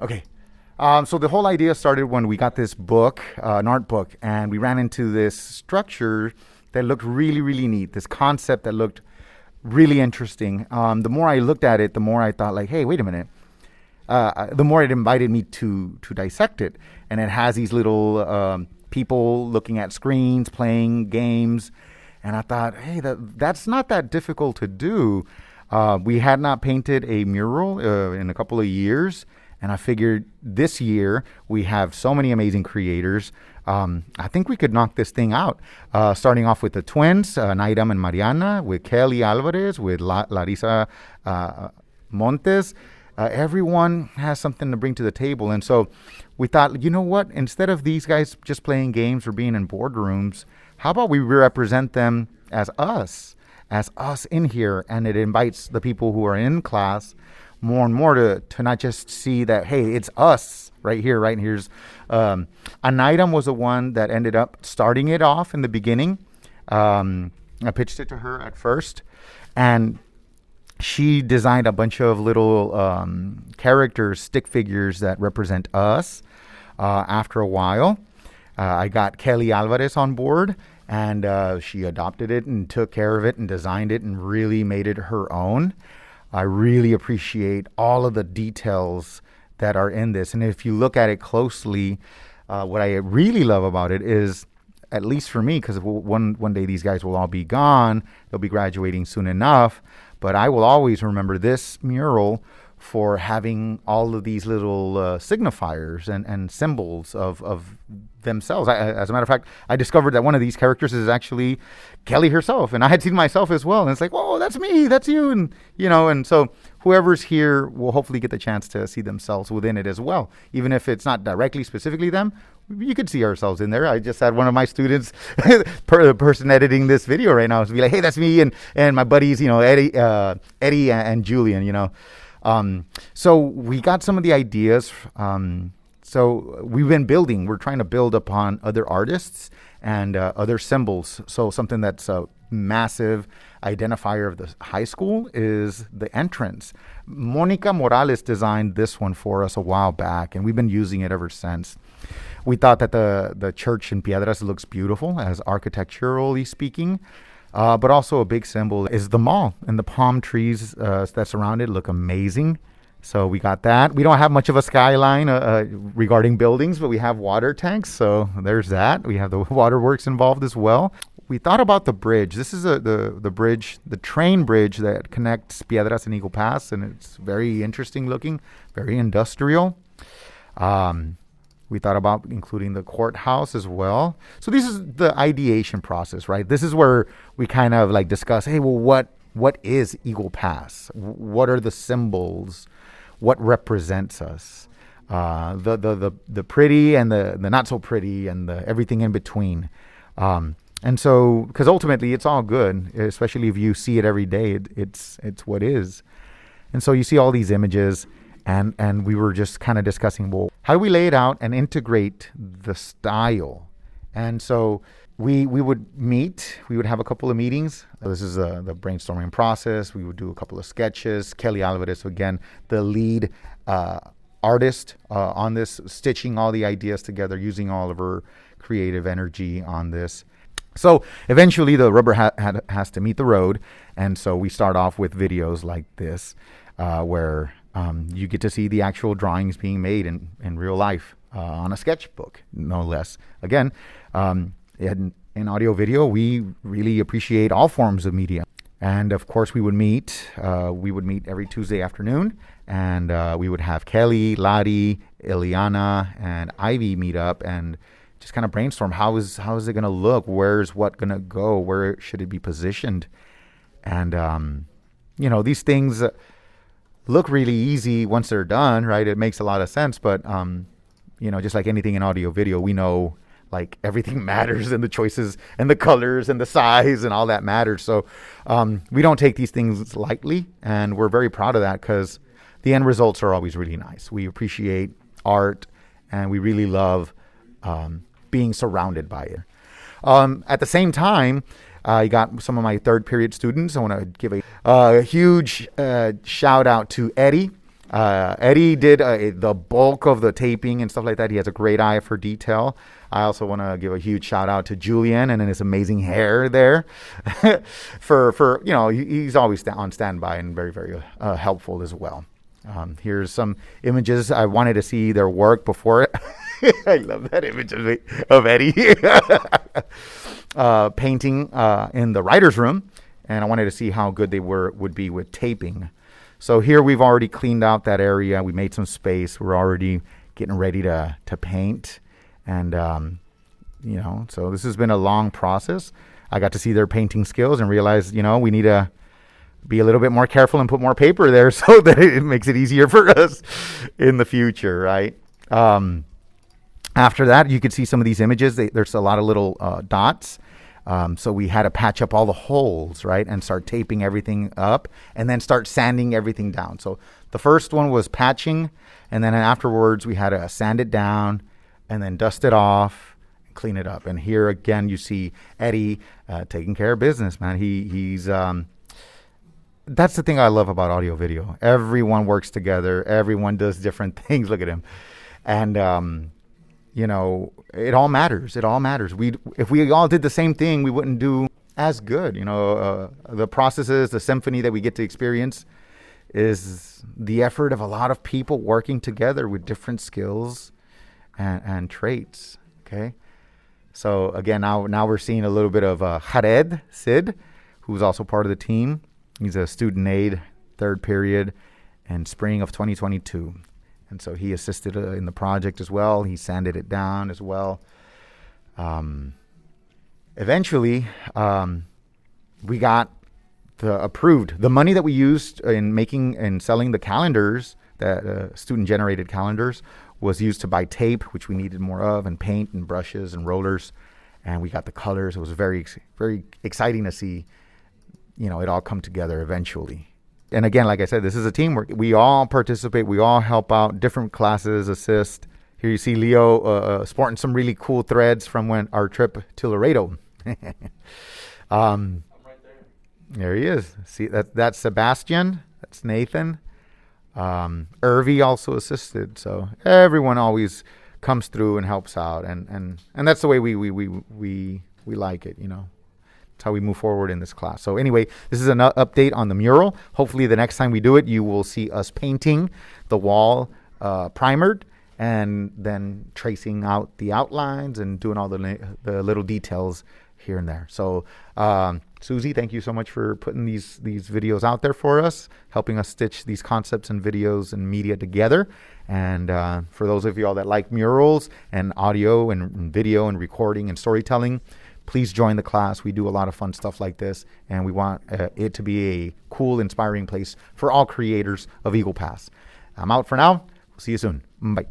Okay. So the whole idea started when we got this book, an art book, and we ran into this structure that looked really, really neat. This concept that looked really interesting. The more I looked at it, the more I thought, like, hey, wait a minute. The more it invited me to dissect it, and it has these little people looking at screens, playing games, and I thought, hey, that's not that difficult to do. We had not painted a mural in a couple of years. And I figured this year we have so many amazing creators. I think we could knock this thing out. Starting off with the twins, Naidam and Mariana, with Kelly Alvarez, with Larissa Montes. Everyone has something to bring to the table. And so we thought, you know what? Instead of these guys just playing games or being in boardrooms, how about we represent them as us in here? And it invites the people who are in class more and more to not just see that, hey, it's us right here, right? And here's an item was the one that ended up starting it off in the beginning. I pitched it to her at first, and she designed a bunch of little characters, stick figures that represent us. After a while, I got Kelly Alvarez on board, and she adopted it and took care of it and designed it and really made it her own. I really appreciate all of the details that are in this. And if you look at it closely, what I really love about it is, at least for me, because one day these guys will all be gone, they'll be graduating soon enough, but I will always remember this mural for having all of these little signifiers and symbols of themselves. As a matter of fact, I discovered that one of these characters is actually Kelly herself, and I had seen myself as well. And it's like, whoa, that's me, that's you, and so whoever's here will hopefully get the chance to see themselves within it as well, even if it's not directly, specifically them. You could see ourselves in there. I just had one of my students, the person editing this video right now, to be like, hey, that's me, and my buddies, Eddie and Julian, So we got some of the ideas. So we've been building. We're trying to build upon other artists and other symbols. So something that's a massive identifier of the high school is the entrance. Monica Morales designed this one for us a while back, and we've been using it ever since. We thought that the church in Piedras looks beautiful as architecturally speaking. But also a big symbol is the mall, and the palm trees that surround it look amazing. So we got that. We don't have much of a skyline regarding buildings, but we have water tanks. So there's that. We have the waterworks involved as well. We thought about the bridge. This is the bridge, the train bridge that connects Piedras and Eagle Pass, and it's very interesting looking, very industrial. We thought about including the courthouse as well. So this is the ideation process, right? This is where we kind of like discuss, hey, well, what is Eagle Pass? What are the symbols? What represents us? The pretty and the not so pretty and the everything in between. And so, because ultimately it's all good, especially if you see it every day, it's what is. And so you see all these images. And we were just kind of discussing, well, how do we lay it out and integrate the style? And so we would meet. We would have a couple of meetings. This is the brainstorming process. We would do a couple of sketches. Kelly Alvarez, again, the lead artist on this, stitching all the ideas together, using all of her creative energy on this. So eventually the rubber has to meet the road. And so we start off with videos like this where you get to see the actual drawings being made in real life on a sketchbook, no less. Again, in audio video, we really appreciate all forms of media. And of course, we would meet every Tuesday afternoon, and we would have Kelly, Lari, Ileana, and Ivy meet up and just kind of brainstorm how is it going to look, where's what going to go, where should it be positioned. And these things look really easy once they're done, right? It makes a lot of sense, but just like anything in audio video, we know like everything matters, and the choices and the colors and the size and all that matters. So we don't take these things lightly, and we're very proud of that because the end results are always really nice. We appreciate art, and we really love being surrounded by it. At the same time, I got some of my third period students. I want to give a huge shout out to Eddie. Eddie did the bulk of the taping and stuff like that. He has a great eye for detail. I also want to give a huge shout out to Julian and his amazing hair there. for he's always on standby and very, very helpful as well. Here's some images. I wanted to see their work before it. I love that image of Eddie painting in the writer's room, and I wanted to see how good they would be with taping. So here we've already cleaned out that area. We made some space. We're already getting ready to paint, and so this has been a long process. I got to see their painting skills and realized, we need to be a little bit more careful and put more paper there so that it makes it easier for us in the future, right? After that, you could see some of these images. There's a lot of little dots. So we had to patch up all the holes, right? And start taping everything up and then start sanding everything down. So the first one was patching. And then afterwards, we had to sand it down and then dust it off and clean it up. And here again, you see Eddie taking care of business, man. He's that's the thing I love about audio video. Everyone works together. Everyone does different things. Look at him. And, it all matters. It all matters. If we all did the same thing, we wouldn't do as good. The processes, the symphony that we get to experience is the effort of a lot of people working together with different skills and traits. Okay. So again, now we're seeing a little bit of Jared Sid, who's also part of the team. He's a student aide, third period, in spring of 2022. And so he assisted in the project as well. He sanded it down as well. Eventually, we got the money that we used in making and selling the calendars, that student-generated calendars, was used to buy tape, which we needed more of, and paint and brushes and rollers. And we got the colors. It was very, very exciting to see, it all come together eventually. And again, like I said, this is a teamwork. We all participate. We all help out. Different classes assist. Here you see Leo sporting some really cool threads from our trip to Laredo. I'm right there. There he is. See, that's Sebastian. That's Nathan. Irvi also assisted. So everyone always comes through and helps out, and that's the way we like it. How we move forward in this class. So anyway, this is an update on the mural. Hopefully the next time we do it, you will see us painting the wall primered and then tracing out the outlines and doing all the little details here and there. So Susie, thank you so much for putting these videos out there for us, helping us stitch these concepts and videos and media together. And for those of you all that like murals and audio and video and recording and storytelling, please join the class. We do a lot of fun stuff like this, and we want it to be a cool, inspiring place for all creators of Eagle Pass. I'm out for now. We'll see you soon. Bye.